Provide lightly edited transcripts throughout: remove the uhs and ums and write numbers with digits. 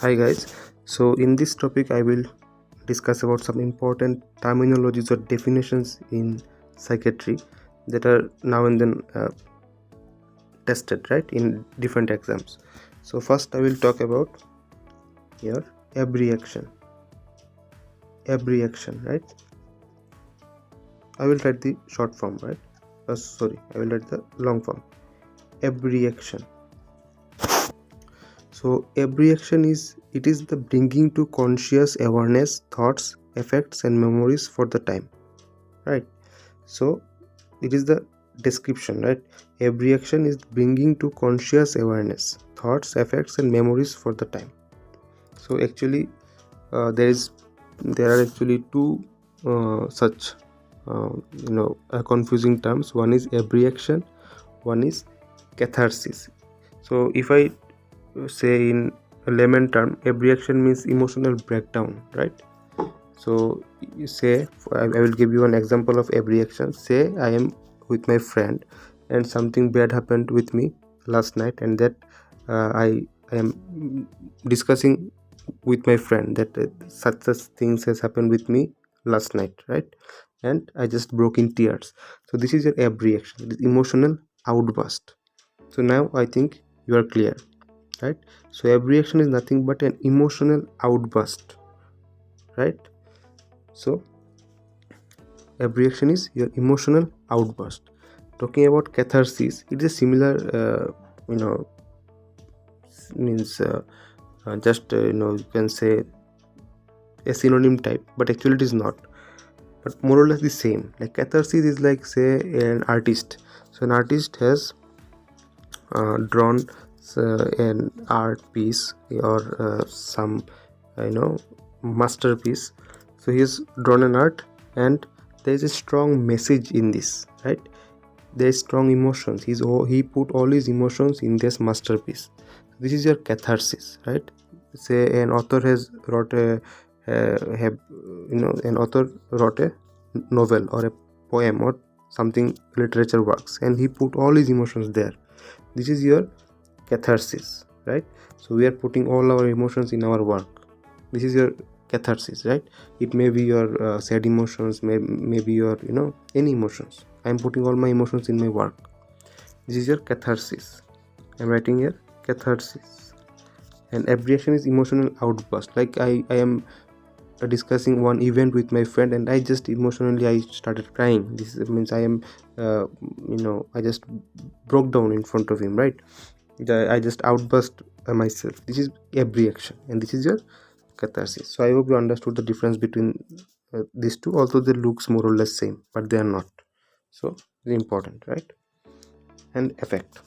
Hi guys, so in this topic I will discuss about some important terminologies or definitions in psychiatry that are now and then tested, right, in different exams. So first I will talk about here abreaction, right. I will write the short form, right. I will write the long form. Abreaction. So abreaction is the bringing to conscious awareness thoughts, effects and memories for the time, right. So it is the description, right. Abreaction is bringing to conscious awareness thoughts, effects and memories for the time. So actually there are actually two such confusing terms. One is abreaction, one is catharsis. So if I say in a layman term, abreaction means emotional breakdown, right. So you say, I will give you an example of abreaction. Say I am with my friend and something bad happened with me last night, and that I am discussing with my friend that such things has happened with me last night, right, and I just broke in tears. So this is your abreaction, it is emotional outburst. So now I think you are clear, right. So abreaction is nothing but an emotional outburst, right. So abreaction is your emotional outburst. Talking about catharsis, it is a similar means just you can say a synonym type, but actually it is not, but more or less the same. Like catharsis is like, say, an artist. So an artist has drawn an art piece or some masterpiece. So he has drawn an art and there is a strong message in this, right. There is strong emotions. He put all his emotions in this masterpiece. This is your catharsis, right. Say an author has wrote an author wrote a novel or a poem or something literature works, and he put all his emotions there. This is your catharsis, right. So we are putting all our emotions in our work. This is your catharsis, right. It may be your sad emotions, maybe your any emotions. I am putting all my emotions in my work. This is your catharsis. I am writing here catharsis. And abreaction is emotional outburst. Like I am discussing one event with my friend and I just emotionally I started crying. This means I am I just broke down in front of him, right. I just outburst myself. This is abreaction and this is your catharsis. So I hope you understood the difference between these two. Also they looks more or less same, but they are not. So it's important, right. And effect.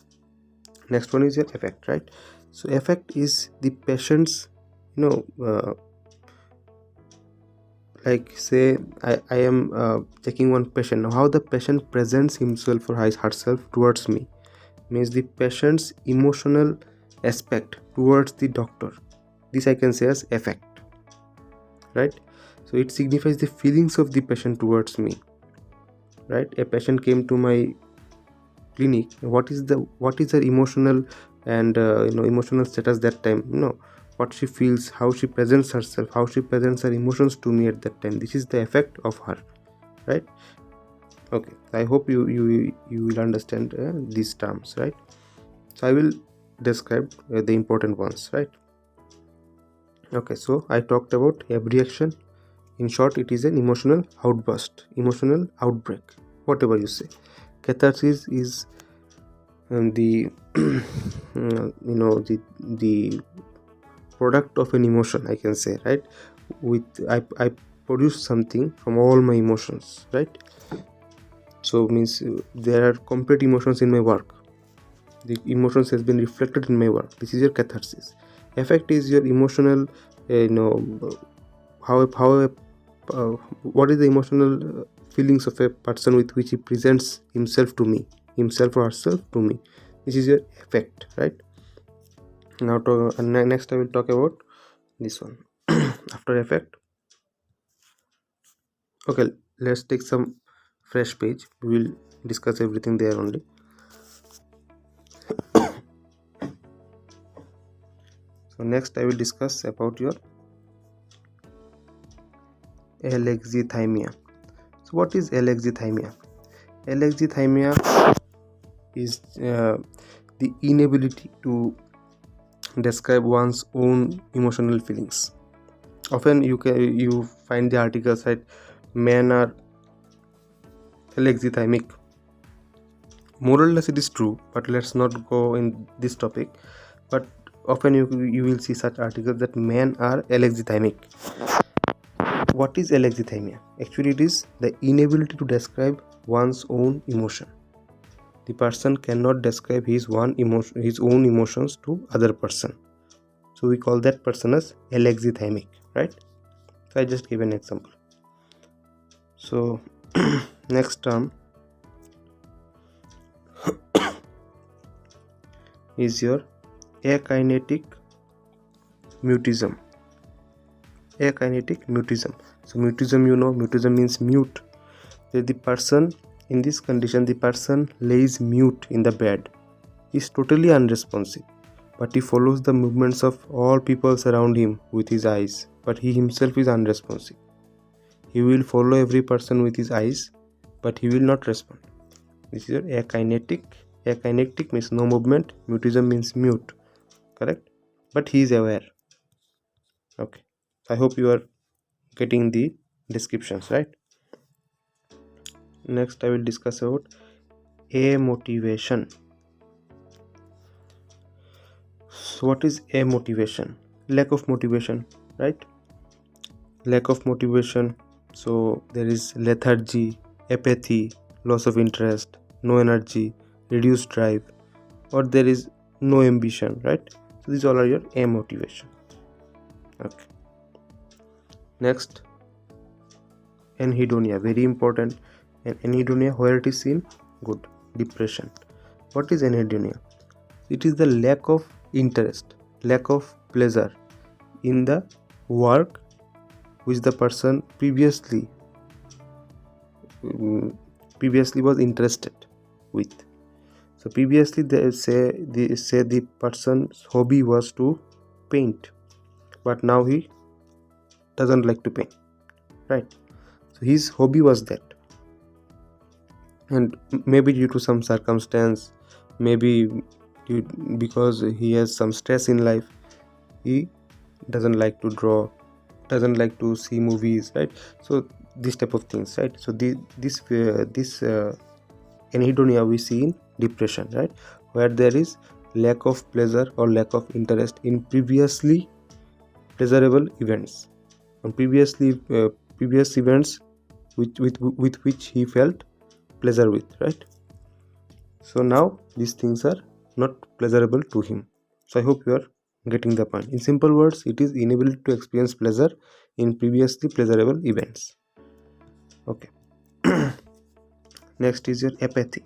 Next one is your effect, right. So effect is the patient's like, say I am checking one patient. Now how the patient presents himself or herself towards me means the patient's emotional aspect towards the doctor. This I can say as effect, right. So it signifies the feelings of the patient towards me, right. A patient came to my clinic. What is her emotional and emotional status that time, what she feels, how she presents herself, how she presents her emotions to me at that time. This is the effect of her, right. Okay, I hope you will understand these terms, right. So I will describe the important ones, right. Okay, so I talked about abreaction. In short, it is an emotional outburst, emotional outbreak, whatever you say. Catharsis is the the product of an emotion, I can say, right. I produce something from all my emotions, right. So means there are complete emotions in my work. The emotions has been reflected in my work. This is your catharsis. Effect is your emotional what is the emotional feelings of a person with which he presents himself to me, himself or herself to me. This is your effect, right. Now next I will talk about this one. After effect, okay, let's take some fresh page. We will discuss everything there only. So So next I will discuss about your alexithymia. So what is alexithymia? Alexithymia is the inability to describe one's own emotional feelings. Often you find the articles that men are alexithymic. More or less it is true, but let's not go in this topic. But often you will see such articles that men are alexithymic. What is alexithymia? Actually, it is the inability to describe one's own emotion. The person cannot describe his own emotions to other person. So we call that person as alexithymic, right? So I just gave an example. So next term is your akinetic mutism. Akinetic mutism. So mutism, mutism means mute. So the person in this condition, the person lays mute in the bed. He is totally unresponsive, but he follows the movements of all people around him with his eyes, but he himself is unresponsive. He will follow every person with his eyes, but he will not respond. This is your akinetic. Akinetic means no movement. Mutism means mute. Correct? But he is aware. Okay. I hope you are getting the descriptions, right? Next, I will discuss about amotivation. So, what is amotivation? Lack of motivation, right? Lack of motivation. So, there is lethargy, apathy, loss of interest, no energy, reduced drive, or there is no ambition, right? So, these all are your amotivation. Okay. Next, anhedonia, very important. And anhedonia, where it is seen? Good. Depression. What is anhedonia? It is the lack of interest, lack of pleasure in the work which the person previously was interested with. So previously they say the person's hobby was to paint, but now he doesn't like to paint, right? So his hobby was that, and maybe due to some circumstance, maybe because he has some stress in life, he doesn't like to draw, doesn't like to see movies, right? So this type of things, right? So this anhedonia we see in depression, right? Where there is lack of pleasure or lack of interest in previously pleasurable events, on previous events with which he felt pleasure with, right? So now these things are not pleasurable to him. So I hope you are getting the point. In simple words, it is inability to experience pleasure in previously pleasurable events. Okay. Next is your apathy.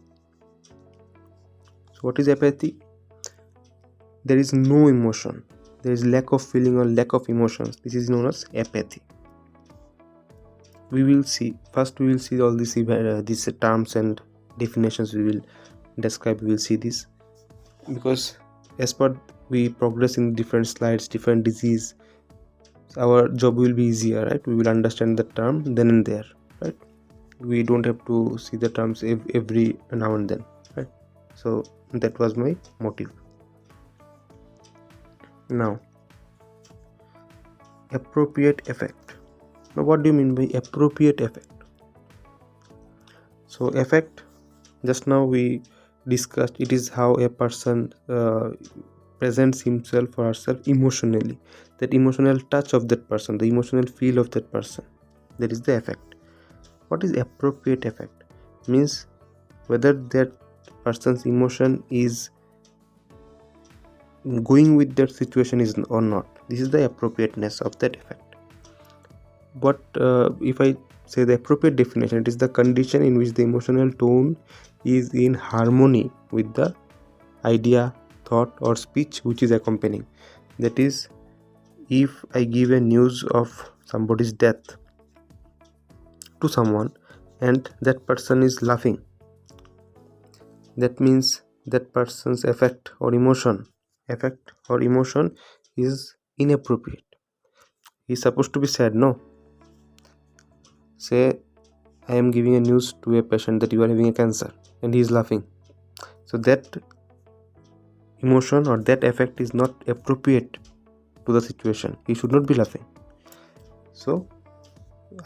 So what is apathy? There is no emotion. There is lack of feeling or lack of emotions. This is known as apathy. We will see all these terms and definitions. We will describe. We will see this, because as per we progress in different slides, different disease, our job will be easier, right? We will understand the term then and there, right? We don't have to see the terms every now and then, right? So that was my motive. Now, appropriate effect. Now what do you mean by appropriate effect? So effect, just now we discussed, it is how a person presents himself or herself emotionally, that emotional touch of that person, the emotional feel of that person, that is the effect. What is appropriate effect? Means whether that person's emotion is going with that situation is or not. This is the appropriateness of that effect. But if I say the appropriate definition, it is the condition in which the emotional tone is in harmony with the idea, thought or speech which is accompanying. That is, if I give a news of somebody's death to someone and that person is laughing, that means that person's affect or emotion is inappropriate. He's supposed to be sad, no? Say, I am giving a news to a patient that you are having a cancer and he is laughing. So that emotion or that effect is not appropriate to the situation. He should not be laughing. So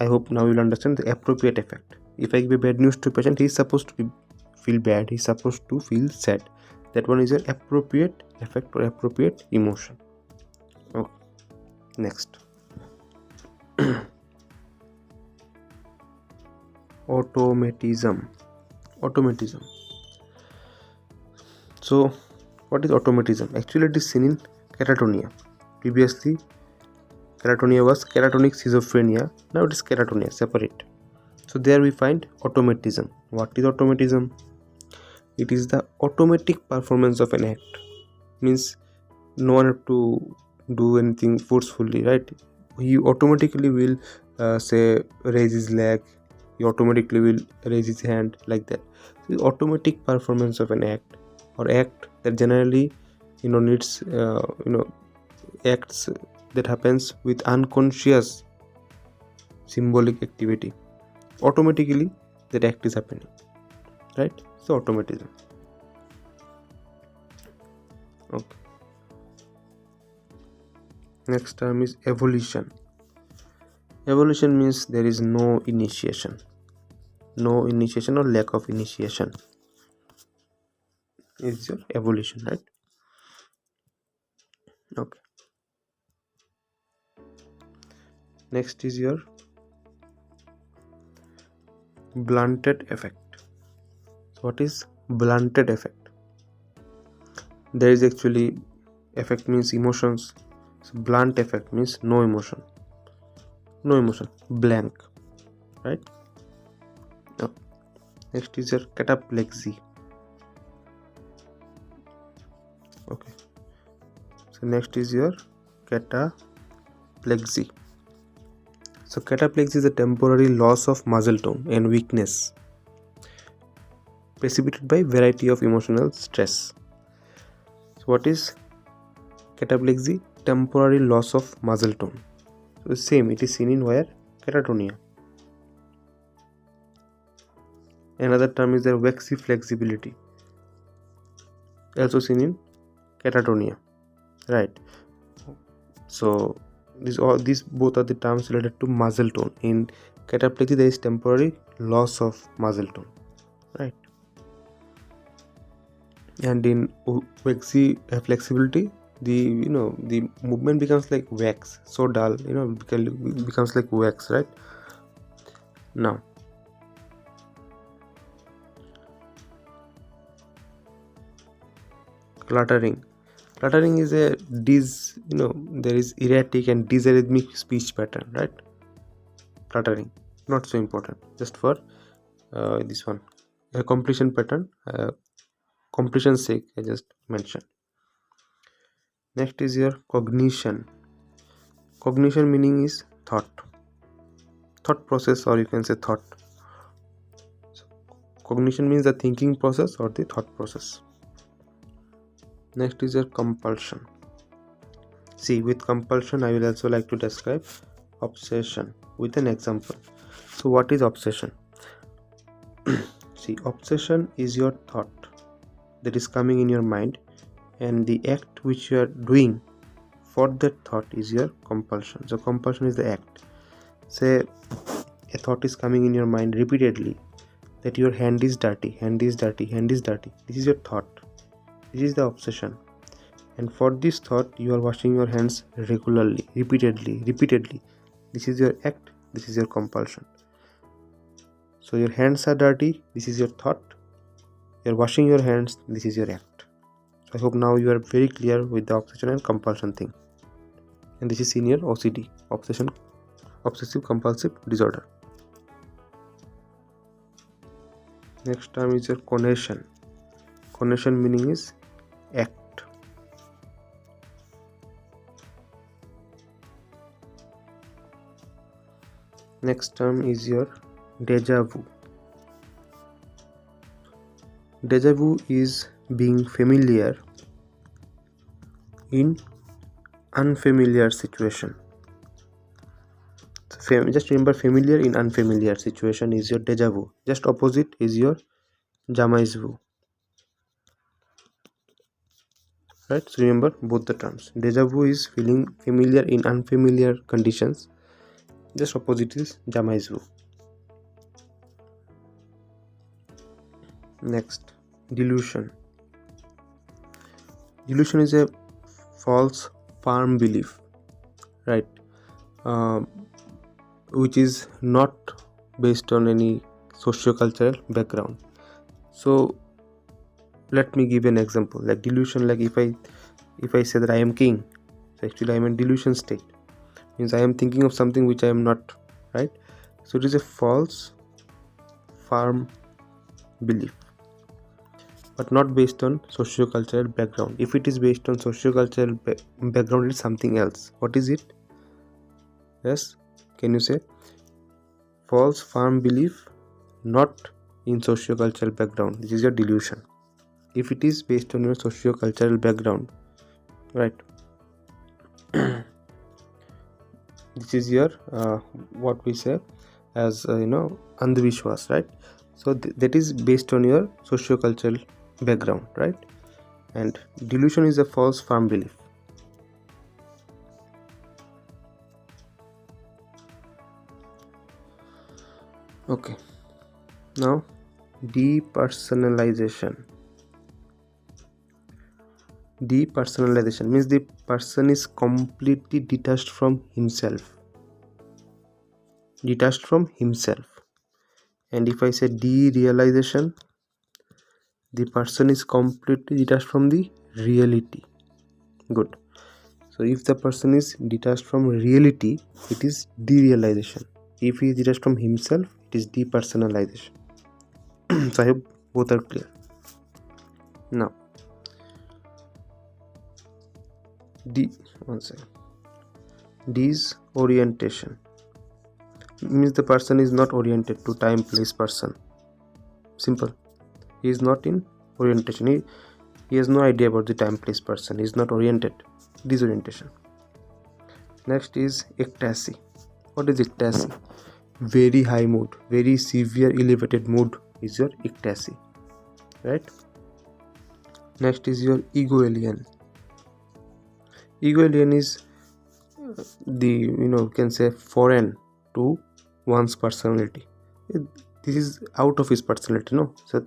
I hope now you'll understand the appropriate effect. If I give a bad news to a patient, he is supposed to feel bad, he's supposed to feel sad. That one is an appropriate effect or appropriate emotion. Okay. Next. Automatism. So what is automatism? Actually it is seen in catatonia. Previously catatonia was catatonic schizophrenia, now it is catatonia, separate. So there we find automatism. What is automatism? It is the automatic performance of an act. Means no one have to do anything forcefully, right? He automatically will say raise his leg, he automatically will raise his hand, like that. So the automatic performance of an act or act that generally needs acts that happens with unconscious symbolic activity. Automatically that act is happening, right? So automatism. Okay. Next term is evolution. Evolution means there is no initiation or lack of initiation. It's your evolution, right? Okay. Next is your blunted effect. So what is blunted effect? There is actually effect means emotions. So blunt effect means no emotion, blank, right? Okay. Next is your cataplexy. Okay. So next is your cataplexy. So cataplexy is a temporary loss of muscle tone and weakness precipitated by variety of emotional stress. So what is cataplexy? Temporary loss of muscle tone. So same, it is seen in where? Catatonia. Another term is the waxy flexibility, also seen in catatonia, right? So these both are the terms related to muscle tone. In cataplexy there is temporary loss of muscle tone, right? And in waxy flexibility, the movement becomes like wax, so dull, becomes like wax, right? Now cluttering is a there is erratic and disarrhythmic speech pattern, right? Cluttering, not so important, just for this one, a completion pattern, completion's sake I just mentioned. Next is your cognition. Cognition meaning is thought process, or you can say thought. So, cognition means the thinking process or the thought process. Next is your compulsion. See, with compulsion I will also like to describe obsession with an example. So what is obsession? See, obsession is your thought that is coming in your mind, and the act which you are doing for that thought is your compulsion. So compulsion is the act. Say a thought is coming in your mind repeatedly that your hand is dirty. This is your thought. This is the obsession. And for this thought you are washing your hands regularly, repeatedly. This is your act, this is your compulsion. So your hands are dirty, this is your thought. You are washing your hands, this is your act. So I hope now you are very clear with the obsession and compulsion thing. And this is seen your OCD, obsessive compulsive disorder. Next term is your conation. Conation meaning is act. Next term is your deja vu. Deja vu is being familiar in unfamiliar situation. Just remember, familiar in unfamiliar situation is your deja vu. Just opposite is your jamais vu. Right? So remember both the terms. Deja vu is feeling familiar in unfamiliar conditions. Just opposite is jamais vu. Next, delusion. Delusion is a false firm belief, right? Which is not based on any socio-cultural background. So let me give an example. Like delusion, like if I say that I am king, so actually I am in delusion state. Means I am thinking of something which I am not, right? So it is a false firm belief, but not based on socio-cultural background. If it is based on socio-cultural background, it's something else. What is it? Yes, can you say? False firm belief, not in socio-cultural background. This is your delusion. If it is based on your socio-cultural background, right? This is your what we say as andhvishwas, right? So that is based on your socio-cultural background, right? And delusion is a false firm belief. Okay, now depersonalization. Depersonalization means the person is completely detached from himself. And if I say derealization, the person is completely detached from the reality. Good. So if the person is detached from reality, it is derealization. If he is detached from himself, it is depersonalization. So I hope both are clear. Now, disorientation means the person is not oriented to time, place, person. Simple. He is not in orientation. He has no idea about the time, place, person. He is not oriented. Disorientation. Next is ecstasy. What is ecstasy? Very high mood, very severe elevated mood is your ecstasy, right? Next is your ego alien. Ego alien is the you can say foreign to one's personality. This is out of his personality, no? So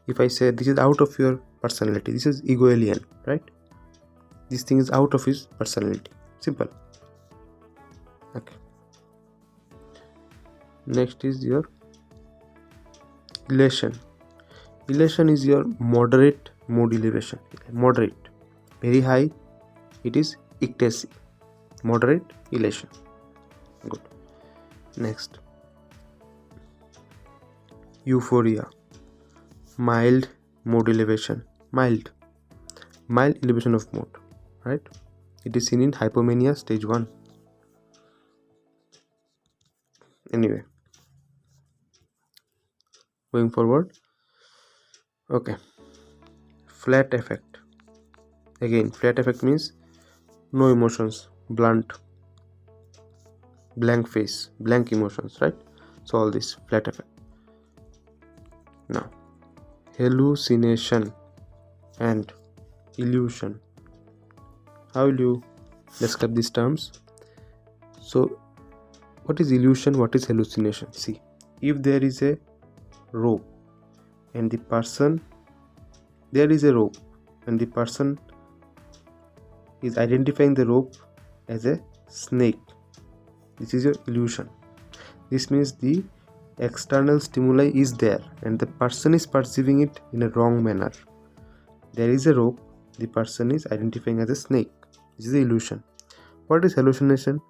if I say this is out of your personality, this is ego alien, right? This thing is out of his personality. Simple. Okay. Next is your elation. Elation is your moderate mood elevation. Moderate. Very high, it is ecstasy. Moderate elation. Good. Next. Euphoria. Mild mood elevation. Mild elevation of mood, right? It is seen in hypomania stage 1. Anyway, going forward. Okay, flat affect. Again, flat affect means no emotions, blank face, blank emotions, right? So all this flat affect. Now, hallucination and illusion. How will you describe these terms? So what is illusion, what is hallucination? See, if there is a rope and the person is identifying the rope as a snake, this is your illusion. This means the external stimuli is there and the person is perceiving it in a wrong manner. There is a rope, the person is identifying as a snake. This is the illusion. What is hallucination?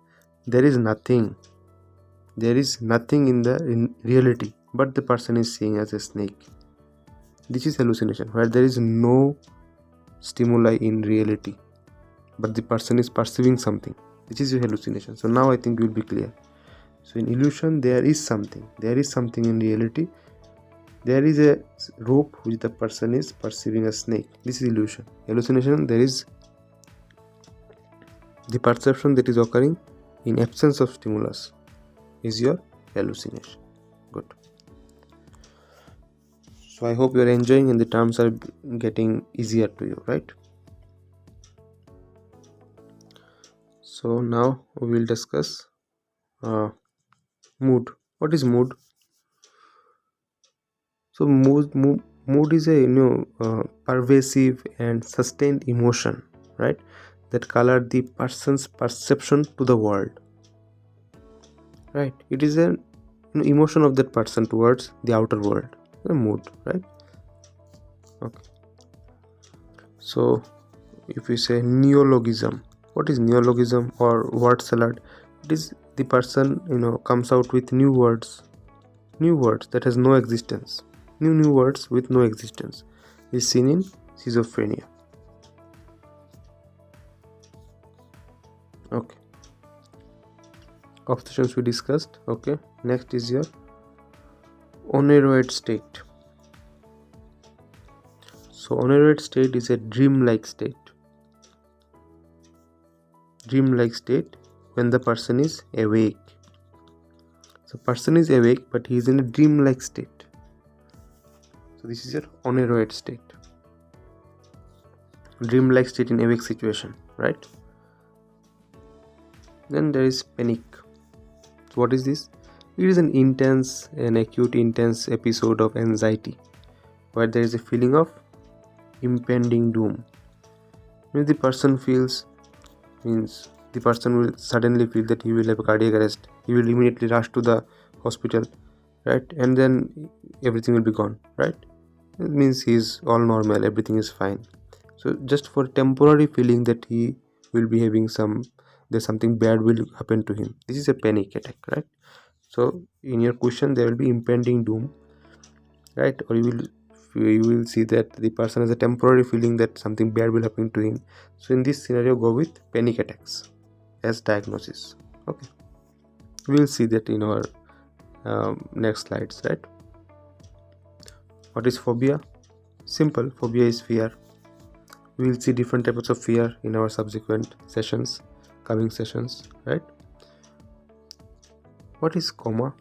There is nothing in reality, but the person is seeing as a snake. This is hallucination, where there is no stimuli in reality, but the person is perceiving something. This is your hallucination. So now I think you will be clear. So in illusion, there is something in reality. There is a rope which the person is perceiving as snake. This is illusion. Hallucination, there is The perception that is occurring in absence of stimulus is your hallucination. Good. So I hope you are enjoying and the terms are getting easier to you, right? So now we will discuss mood. What is mood? So mood is a pervasive and sustained emotion, right, that color the person's perception to the world, right? It is an emotion of that person towards the outer world, the mood, right? Okay. So if we say neologism, what is neologism or word salad? It is the person comes out with new words that has no existence. New words with no existence is seen in schizophrenia. Okay. Obsessions we discussed. Okay. Next is your oneroid state. So oneroid state is a dream-like state. Dream-like state when the person is awake. So person is awake but he is in a dream-like state. So this is your oneroid state. Dream-like state in awake situation, right? Then there is panic. So what is this? It is an acute intense episode of anxiety where there is a feeling of impending doom. When the person the person will suddenly feel that he will have a cardiac arrest. He will immediately rush to the hospital, right? And then everything will be gone, right? It means he is all normal, everything is fine. So just for temporary feeling that he will be having there's something bad will happen to him. This is a panic attack, right? So in your question there will be impending doom, right? Or you will see that the person has a temporary feeling that something bad will happen to him. So in this scenario, go with panic attacks as diagnosis. Okay, we will see that in our next slides, right? What is phobia? Simple. Phobia is fear. We will see different types of fear in our subsequent sessions, coming sessions, right? What is coma?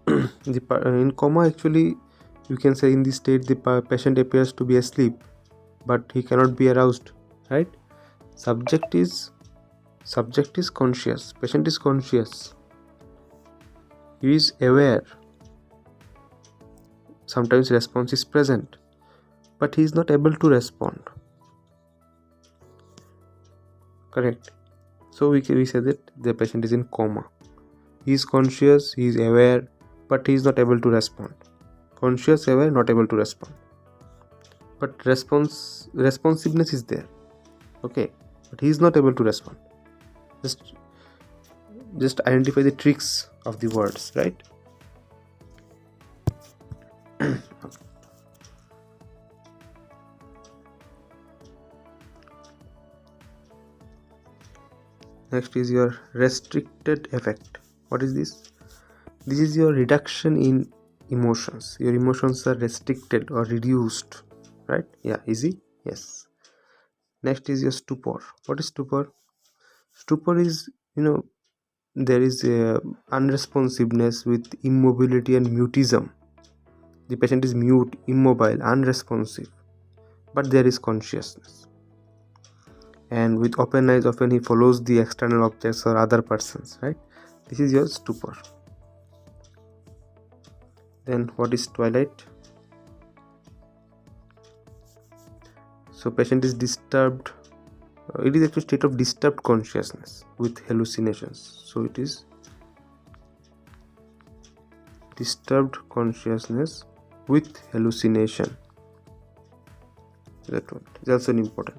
In coma, actually, you can say in this state the patient appears to be asleep, but he cannot be aroused, right? Subject is conscious. Patient is conscious. He is aware. Sometimes response is present, but he is not able to respond. Correct. So we say that the patient is in coma. He is conscious, he is aware, but he is not able to respond. Conscious, aware, not able to respond. But responsiveness is there. Okay, but he is not able to respond. Just identify the tricks of the words, right? Next is your restricted effect. What is this? This is your reduction in emotions. Your emotions are restricted or reduced, right? Yeah, easy? Yes. Next is your stupor. What is stupor? Stupor is, there is a unresponsiveness with immobility and mutism. The patient is mute, immobile, unresponsive, but there is consciousness. And with open eyes, often he follows the external objects or other persons, right? This is your stupor. Then what is twilight? So patient is disturbed. It is actually a state of disturbed consciousness with hallucinations. So it is disturbed consciousness with hallucination. That one is also important.